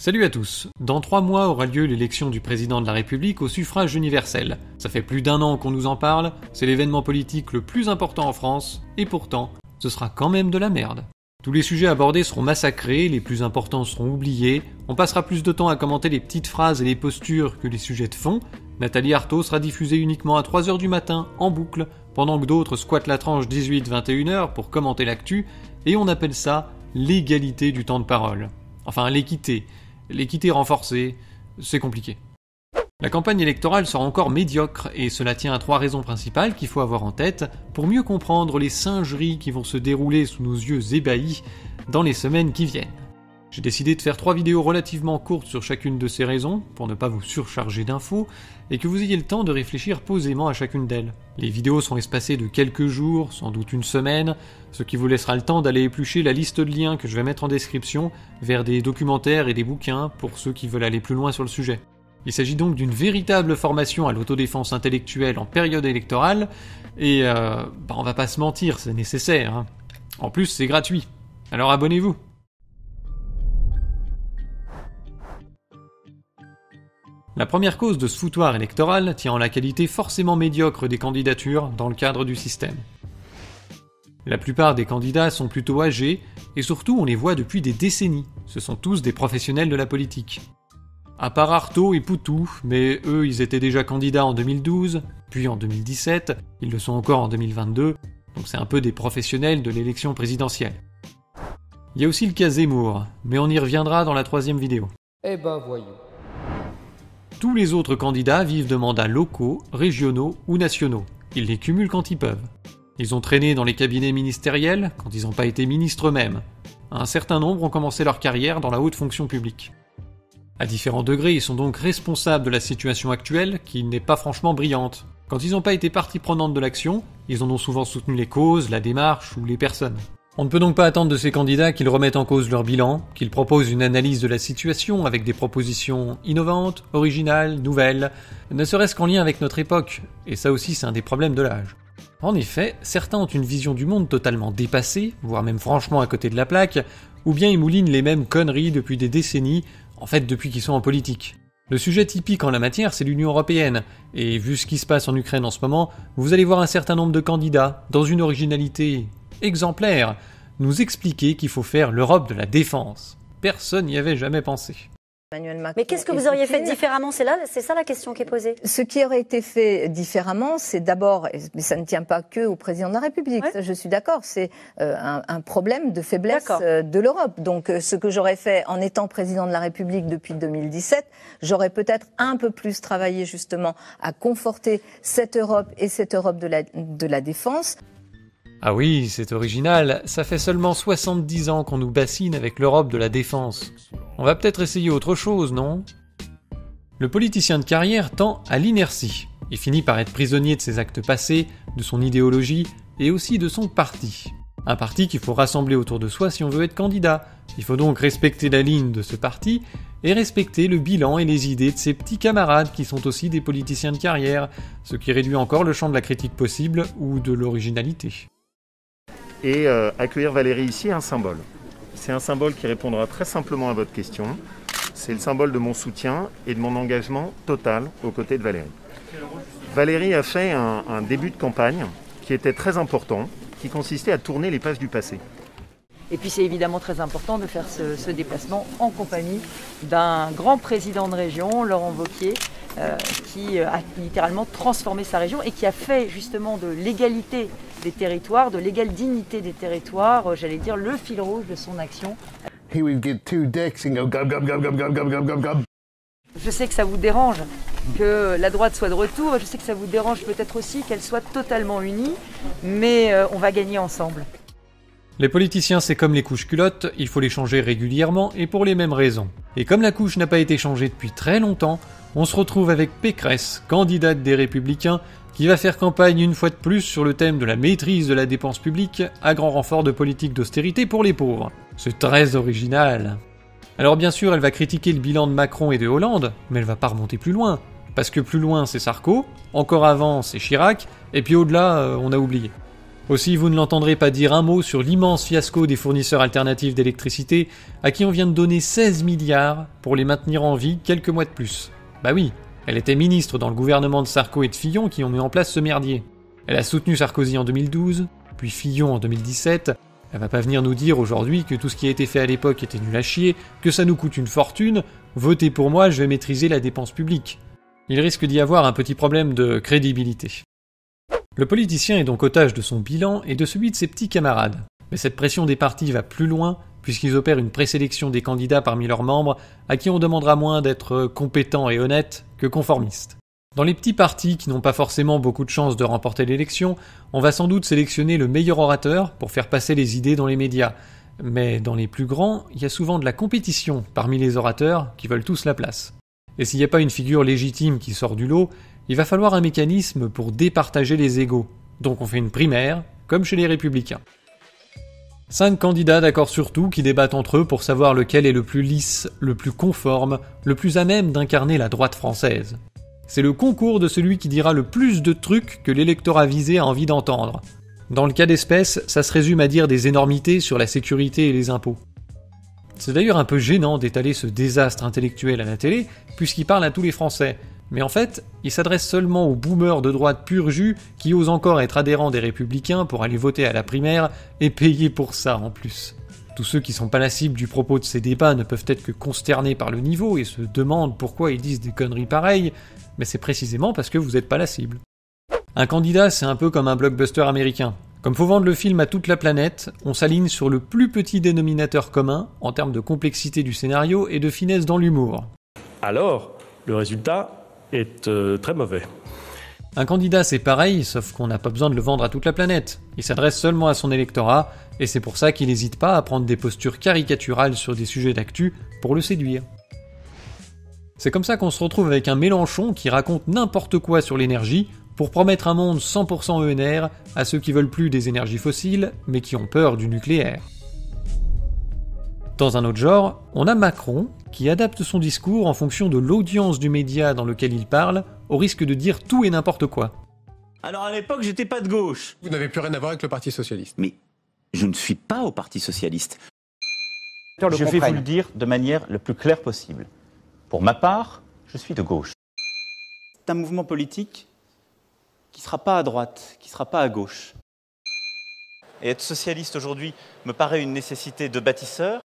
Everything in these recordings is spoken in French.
Salut à tous. Dans 3 mois aura lieu l'élection du président de la République au suffrage universel. Ça fait plus d'1 an qu'on nous en parle, c'est l'événement politique le plus important en France, et pourtant, ce sera quand même de la merde. Tous les sujets abordés seront massacrés, les plus importants seront oubliés, on passera plus de temps à commenter les petites phrases et les postures que les sujets de fond, Nathalie Arthaud sera diffusée uniquement à 3h du matin, en boucle, pendant que d'autres squattent la tranche 18-21h pour commenter l'actu, et on appelle ça l'égalité du temps de parole. Enfin, l'équité. L'équité renforcée, c'est compliqué. La campagne électorale sera encore médiocre et cela tient à 3 raisons principales qu'il faut avoir en tête pour mieux comprendre les singeries qui vont se dérouler sous nos yeux ébahis dans les semaines qui viennent. J'ai décidé de faire 3 vidéos relativement courtes sur chacune de ces raisons pour ne pas vous surcharger d'infos et que vous ayez le temps de réfléchir posément à chacune d'elles. Les vidéos sont espacées de quelques jours, sans doute une semaine, ce qui vous laissera le temps d'aller éplucher la liste de liens que je vais mettre en description vers des documentaires et des bouquins pour ceux qui veulent aller plus loin sur le sujet. Il s'agit donc d'une véritable formation à l'autodéfense intellectuelle en période électorale et on va pas se mentir, c'est nécessaire. Hein. En plus, c'est gratuit. Alors abonnez-vous. La première cause de ce foutoir électoral tient en la qualité forcément médiocre des candidatures dans le cadre du système. La plupart des candidats sont plutôt âgés, et surtout on les voit depuis des décennies. Ce sont tous des professionnels de la politique. À part Arthaud et Poutou, mais eux ils étaient déjà candidats en 2012, puis en 2017, ils le sont encore en 2022, donc c'est un peu des professionnels de l'élection présidentielle. Il y a aussi le cas Zemmour, mais on y reviendra dans la 3e vidéo. Eh ben voyons. Tous les autres candidats vivent de mandats locaux, régionaux ou nationaux. Ils les cumulent quand ils peuvent. Ils ont traîné dans les cabinets ministériels quand ils n'ont pas été ministres eux-mêmes. Un certain nombre ont commencé leur carrière dans la haute fonction publique. À différents degrés, ils sont donc responsables de la situation actuelle qui n'est pas franchement brillante. Quand ils n'ont pas été partie prenante de l'action, ils en ont souvent soutenu les causes, la démarche ou les personnes. On ne peut donc pas attendre de ces candidats qu'ils remettent en cause leur bilan, qu'ils proposent une analyse de la situation avec des propositions innovantes, originales, nouvelles, ne serait-ce qu'en lien avec notre époque, et ça aussi c'est un des problèmes de l'âge. En effet, certains ont une vision du monde totalement dépassée, voire même franchement à côté de la plaque, ou bien ils moulinent les mêmes conneries depuis des décennies, en fait depuis qu'ils sont en politique. Le sujet typique en la matière, c'est l'Union Européenne, et vu ce qui se passe en Ukraine en ce moment, vous allez voir un certain nombre de candidats, dans une originalité exemplaire, nous expliquer qu'il faut faire l'Europe de la défense. Personne n'y avait jamais pensé. Mais qu'est-ce que vous auriez fait différemment? C'est ça la question qui est posée. Ce qui aurait été fait différemment, c'est d'abord, mais ça ne tient pas que au président de la République, ça, je suis d'accord, c'est un problème de faiblesse de l'Europe. Donc ce que j'aurais fait en étant président de la République depuis 2017, j'aurais peut-être un peu plus travaillé justement à conforter cette Europe et cette Europe de la défense. Ah oui, c'est original, ça fait seulement 70 ans qu'on nous bassine avec l'Europe de la défense. On va peut-être essayer autre chose, non? Le politicien de carrière tend à l'inertie. Il finit par être prisonnier de ses actes passés, de son idéologie et aussi de son parti. Un parti qu'il faut rassembler autour de soi si on veut être candidat. Il faut donc respecter la ligne de ce parti et respecter le bilan et les idées de ses petits camarades qui sont aussi des politiciens de carrière, ce qui réduit encore le champ de la critique possible ou de l'originalité. Et accueillir Valérie ici est un symbole. C'est un symbole qui répondra très simplement à votre question. C'est le symbole de mon soutien et de mon engagement total aux côtés de Valérie. Valérie a fait un début de campagne qui était très important, qui consistait à tourner les pages du passé. Et puis c'est évidemment très important de faire ce déplacement en compagnie d'un grand président de région, Laurent Wauquiez, qui a littéralement transformé sa région et qui a fait justement de l'égalité des territoires, de l'égale dignité des territoires, j'allais dire le fil rouge de son action. He would get 2 dicks and go gob gob gob gob gob gob gob gob gob. Je sais que ça vous dérange que la droite soit de retour, je sais que ça vous dérange peut-être aussi qu'elle soit totalement unie, mais on va gagner ensemble. Les politiciens, c'est comme les couches culottes, il faut les changer régulièrement et pour les mêmes raisons. Et comme la couche n'a pas été changée depuis très longtemps, on se retrouve avec Pécresse, candidate des Républicains, qui va faire campagne une fois de plus sur le thème de la maîtrise de la dépense publique à grand renfort de politique d'austérité pour les pauvres. C'est très original. Alors bien sûr, elle va critiquer le bilan de Macron et de Hollande, mais elle va pas remonter plus loin. Parce que plus loin, c'est Sarko, encore avant, c'est Chirac, et puis au-delà, on a oublié. Aussi, vous ne l'entendrez pas dire un mot sur l'immense fiasco des fournisseurs alternatifs d'électricité à qui on vient de donner 16 milliards pour les maintenir en vie quelques mois de plus. Bah oui, elle était ministre dans le gouvernement de Sarko et de Fillon qui ont mis en place ce merdier. Elle a soutenu Sarkozy en 2012, puis Fillon en 2017. Elle va pas venir nous dire aujourd'hui que tout ce qui a été fait à l'époque était nul à chier, que ça nous coûte une fortune, votez pour moi, je vais maîtriser la dépense publique. Il risque d'y avoir un petit problème de crédibilité. Le politicien est donc otage de son bilan et de celui de ses petits camarades. Mais cette pression des partis va plus loin, puisqu'ils opèrent une présélection des candidats parmi leurs membres, à qui on demandera moins d'être compétents et honnêtes que conformistes. Dans les petits partis qui n'ont pas forcément beaucoup de chances de remporter l'élection, on va sans doute sélectionner le meilleur orateur pour faire passer les idées dans les médias. Mais dans les plus grands, il y a souvent de la compétition parmi les orateurs qui veulent tous la place. Et s'il n'y a pas une figure légitime qui sort du lot, il va falloir un mécanisme pour départager les égos. Donc on fait une primaire, comme chez les Républicains. 5 candidats d'accord sur tout qui débattent entre eux pour savoir lequel est le plus lisse, le plus conforme, le plus à même d'incarner la droite française. C'est le concours de celui qui dira le plus de trucs que l'électorat visé a envie d'entendre. Dans le cas d'espèce, ça se résume à dire des énormités sur la sécurité et les impôts. C'est d'ailleurs un peu gênant d'étaler ce désastre intellectuel à la télé, puisqu'il parle à tous les Français. Mais en fait, il s'adresse seulement aux boomers de droite pur jus qui osent encore être adhérents des Républicains pour aller voter à la primaire et payer pour ça en plus. Tous ceux qui sont pas la cible du propos de ces débats ne peuvent être que consternés par le niveau et se demandent pourquoi ils disent des conneries pareilles, mais c'est précisément parce que vous n'êtes pas la cible. Un candidat, c'est un peu comme un blockbuster américain. Comme faut vendre le film à toute la planète, on s'aligne sur le plus petit dénominateur commun en termes de complexité du scénario et de finesse dans l'humour. Alors, le résultat est très mauvais. Un candidat c'est pareil, sauf qu'on n'a pas besoin de le vendre à toute la planète. Il s'adresse seulement à son électorat, et c'est pour ça qu'il n'hésite pas à prendre des postures caricaturales sur des sujets d'actu pour le séduire. C'est comme ça qu'on se retrouve avec un Mélenchon qui raconte n'importe quoi sur l'énergie pour promettre un monde 100% ENR à ceux qui veulent plus des énergies fossiles, mais qui ont peur du nucléaire. Dans un autre genre, on a Macron qui adapte son discours en fonction de l'audience du média dans lequel il parle, au risque de dire tout et n'importe quoi. Alors à l'époque, j'étais pas de gauche. Vous n'avez plus rien à voir avec le Parti Socialiste. Mais je ne suis pas au Parti Socialiste. Je vais vous le dire de manière la plus claire possible. Pour ma part, je suis de gauche. C'est un mouvement politique qui ne sera pas à droite, qui ne sera pas à gauche. Et être socialiste aujourd'hui me paraît une nécessité de bâtisseur.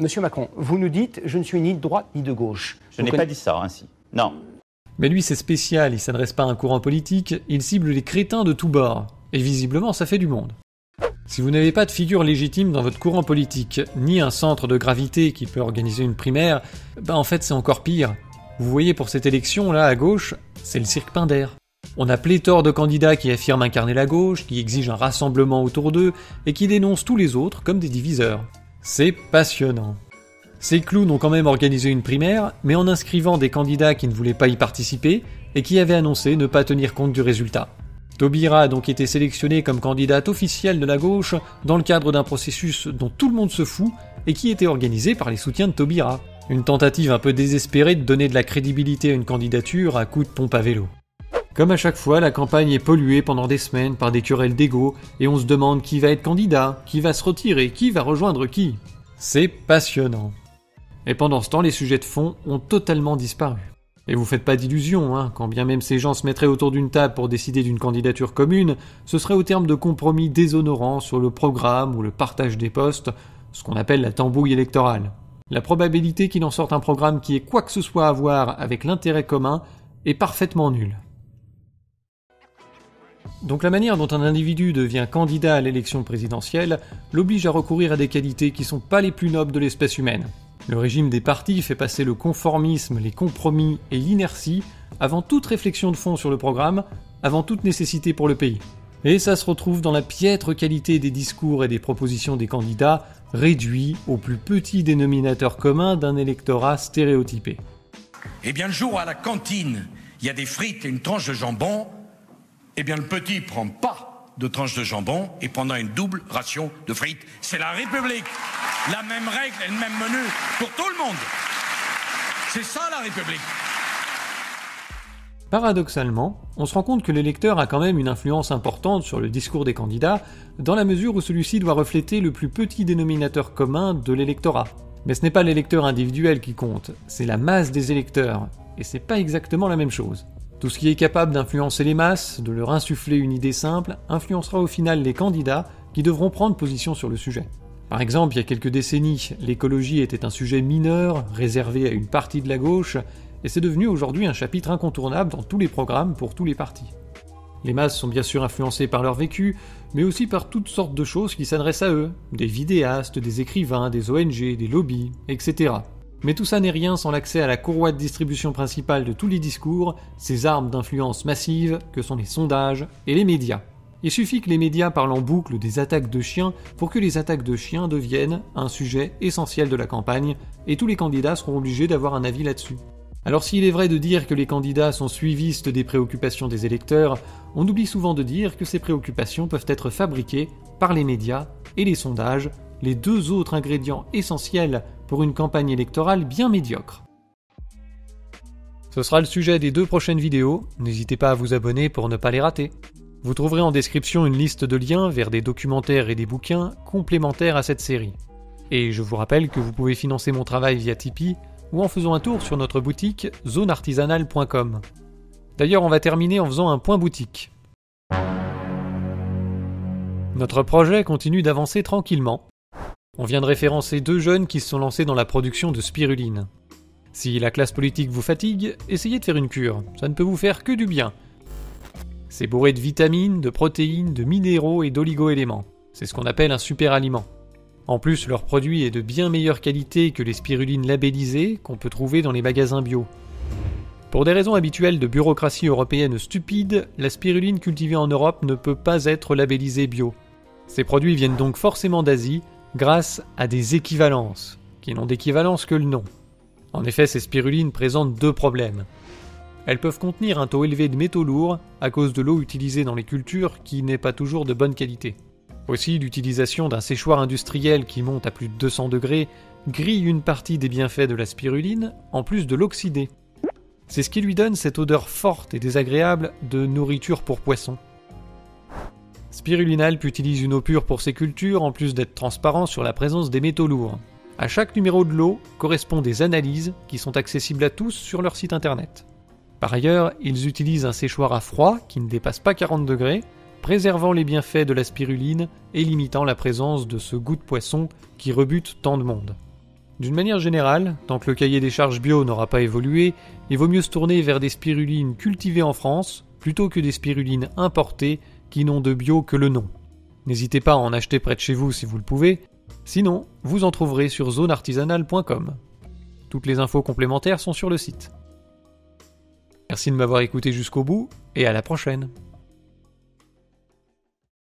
Monsieur Macron, vous nous dites « je ne suis ni de droite ni de gauche ». Je n'ai pas dit ça ainsi, non. Mais lui c'est spécial, il s'adresse pas à un courant politique, il cible les crétins de tous bords. Et visiblement ça fait du monde. Si vous n'avez pas de figure légitime dans votre courant politique, ni un centre de gravité qui peut organiser une primaire, en fait c'est encore pire. Vous voyez pour cette élection là à gauche, c'est le cirque Pinder. On a pléthore de candidats qui affirment incarner la gauche, qui exigent un rassemblement autour d'eux, et qui dénoncent tous les autres comme des diviseurs. C'est passionnant. Ces clowns ont quand même organisé une primaire, mais en inscrivant des candidats qui ne voulaient pas y participer, et qui avaient annoncé ne pas tenir compte du résultat. Taubira a donc été sélectionnée comme candidate officielle de la gauche, dans le cadre d'un processus dont tout le monde se fout, et qui était organisé par les soutiens de Taubira. Une tentative un peu désespérée de donner de la crédibilité à une candidature à coups de pompe à vélo. Comme à chaque fois, la campagne est polluée pendant des semaines par des querelles d'ego, et on se demande qui va être candidat, qui va se retirer, qui va rejoindre qui. C'est passionnant. Et pendant ce temps, les sujets de fond ont totalement disparu. Et vous faites pas d'illusions, quand bien même ces gens se mettraient autour d'une table pour décider d'une candidature commune, ce serait au terme de compromis déshonorants sur le programme ou le partage des postes, ce qu'on appelle la tambouille électorale. La probabilité qu'il en sorte un programme qui ait quoi que ce soit à voir avec l'intérêt commun est parfaitement nulle. Donc la manière dont un individu devient candidat à l'élection présidentielle l'oblige à recourir à des qualités qui sont pas les plus nobles de l'espèce humaine. Le régime des partis fait passer le conformisme, les compromis et l'inertie avant toute réflexion de fond sur le programme, avant toute nécessité pour le pays. Et ça se retrouve dans la piètre qualité des discours et des propositions des candidats, réduits au plus petit dénominateur commun d'un électorat stéréotypé. Eh bien le jour où à la cantine, il y a des frites et une tranche de jambon, eh bien le petit prend pas de tranche de jambon et prendra une double ration de frites. C'est la République. La même règle et le même menu pour tout le monde. C'est ça la République. Paradoxalement, on se rend compte que l'électeur a quand même une influence importante sur le discours des candidats, dans la mesure où celui-ci doit refléter le plus petit dénominateur commun de l'électorat. Mais ce n'est pas l'électeur individuel qui compte, c'est la masse des électeurs, et c'est pas exactement la même chose. Tout ce qui est capable d'influencer les masses, de leur insuffler une idée simple, influencera au final les candidats qui devront prendre position sur le sujet. Par exemple, il y a quelques décennies, l'écologie était un sujet mineur, réservé à une partie de la gauche, et c'est devenu aujourd'hui un chapitre incontournable dans tous les programmes pour tous les partis. Les masses sont bien sûr influencées par leur vécu, mais aussi par toutes sortes de choses qui s'adressent à eux, des vidéastes, des écrivains, des ONG, des lobbies, etc. Mais tout ça n'est rien sans l'accès à la courroie de distribution principale de tous les discours, ces armes d'influence massive que sont les sondages et les médias. Il suffit que les médias parlent en boucle des attaques de chiens pour que les attaques de chiens deviennent un sujet essentiel de la campagne, et tous les candidats seront obligés d'avoir un avis là-dessus. Alors s'il est vrai de dire que les candidats sont suivistes des préoccupations des électeurs, on oublie souvent de dire que ces préoccupations peuvent être fabriquées par les médias et les sondages, les deux autres ingrédients essentiels pour une campagne électorale bien médiocre. Ce sera le sujet des 2 prochaines vidéos, n'hésitez pas à vous abonner pour ne pas les rater. Vous trouverez en description une liste de liens vers des documentaires et des bouquins complémentaires à cette série. Et je vous rappelle que vous pouvez financer mon travail via Tipeee ou en faisant un tour sur notre boutique zoneartisanale.com. D'ailleurs, on va terminer en faisant un point boutique. Notre projet continue d'avancer tranquillement. On vient de référencer 2 jeunes qui se sont lancés dans la production de spiruline. Si la classe politique vous fatigue, essayez de faire une cure, ça ne peut vous faire que du bien. C'est bourré de vitamines, de protéines, de minéraux et d'oligo-éléments. C'est ce qu'on appelle un super aliment. En plus, leur produit est de bien meilleure qualité que les spirulines labellisées qu'on peut trouver dans les magasins bio. Pour des raisons habituelles de bureaucratie européenne stupide, la spiruline cultivée en Europe ne peut pas être labellisée bio. Ces produits viennent donc forcément d'Asie, grâce à des équivalences, qui n'ont d'équivalence que le nom. En effet, ces spirulines présentent 2 problèmes. Elles peuvent contenir un taux élevé de métaux lourds à cause de l'eau utilisée dans les cultures qui n'est pas toujours de bonne qualité. Aussi, l'utilisation d'un séchoir industriel qui monte à plus de 200 degrés grille une partie des bienfaits de la spiruline, en plus de l'oxyder. C'est ce qui lui donne cette odeur forte et désagréable de nourriture pour poissons. Spirulinalp utilise une eau pure pour ses cultures, en plus d'être transparent sur la présence des métaux lourds. À chaque numéro de l'eau correspond des analyses qui sont accessibles à tous sur leur site internet. Par ailleurs, ils utilisent un séchoir à froid qui ne dépasse pas 40 degrés, préservant les bienfaits de la spiruline et limitant la présence de ce goût de poisson qui rebute tant de monde. D'une manière générale, tant que le cahier des charges bio n'aura pas évolué, il vaut mieux se tourner vers des spirulines cultivées en France plutôt que des spirulines importées qui n'ont de bio que le nom. N'hésitez pas à en acheter près de chez vous si vous le pouvez, sinon vous en trouverez sur zoneartisanale.com. Toutes les infos complémentaires sont sur le site. Merci de m'avoir écouté jusqu'au bout et à la prochaine.